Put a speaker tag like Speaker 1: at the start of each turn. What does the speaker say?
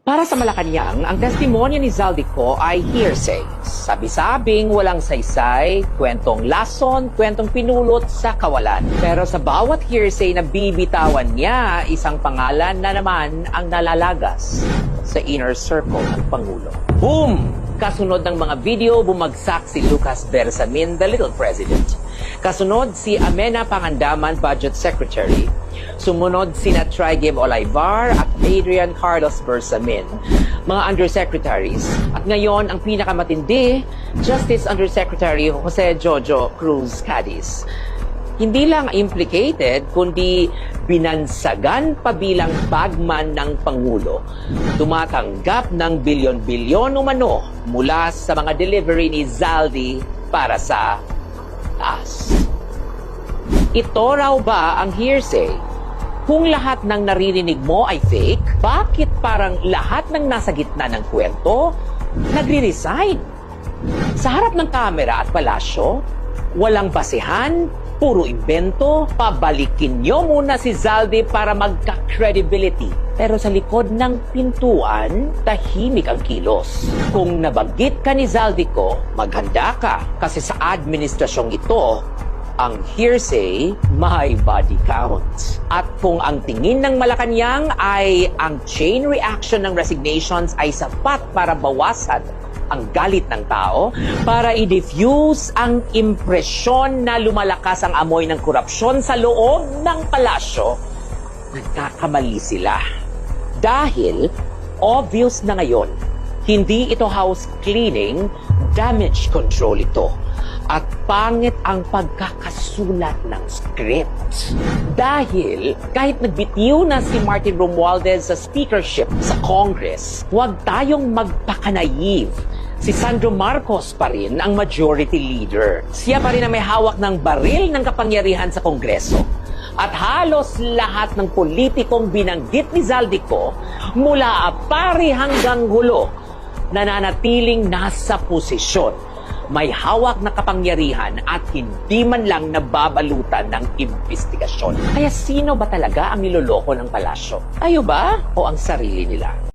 Speaker 1: Para sa Malacanang, ang testimonya ni Zaldico ay hearsay. Sabi-sabing walang saysay, kwentong lason, kwentong pinulot sa kawalan. Pero sa bawat hearsay na bibitawan niya, isang pangalan na naman ang nalalagas sa inner circle ng Pangulo. Boom! Kasunod ng mga video, bumagsak si Lucas Bersamin, the little president. Kasunod si Amena Pangandaman, Budget Secretary. Sumunod sina Trigib Olayvar at Adrian Carlos Bersamin, mga undersecretaries. At ngayon, ang pinakamatindi, Justice Undersecretary Jose Jojo Cruz Cadiz. Hindi lang implicated, kundi binansagan pa bilang bagman ng Pangulo. Tumatanggap ng bilyon-bilyon umano mula sa mga delivery ni Zaldi para sa taas. Ito raw ba ang hearsay? Kung lahat ng naririnig mo ay fake, bakit parang lahat ng nasa gitna ng kwento nagre-resign? Sa harap ng kamera at palasyo, walang basehan, puro imbento, pabalikin nyo muna si Zaldi para magka-credibility. Pero sa likod ng pintuan, tahimik ang kilos. Kung nabanggit ka ni Zaldico, maghanda ka. Kasi sa administrasyong ito, ang hearsay may body count. At kung ang tingin ng Malacanang ay ang chain reaction ng resignations ay sapat para bawasan ang galit ng tao, para i-diffuse ang impresyon na lumalakas ang amoy ng korupsyon sa loob ng palasyo, nagkakamali sila. Dahil obvious na ngayon, hindi ito house cleaning, damage control ito. At pangit ang pagkakasulat ng script. Dahil kahit nagbitiw na si Martin Romualdez sa speakership sa Congress, huwag tayong magpakanaive. Si Sandro Marcos pa rin ang majority leader. Siya pa rin ang may hawak ng baril ng kapangyarihan sa Kongreso. At halos lahat ng politikong binanggit ni Zaldico, mula Apari hanggang Gulo, nananatiling nasa posisyon. May hawak na kapangyarihan at hindi man lang nababalutan ng investigasyon. Kaya sino ba talaga ang niloloko ng palasyo? Tayo ba o ang sarili nila?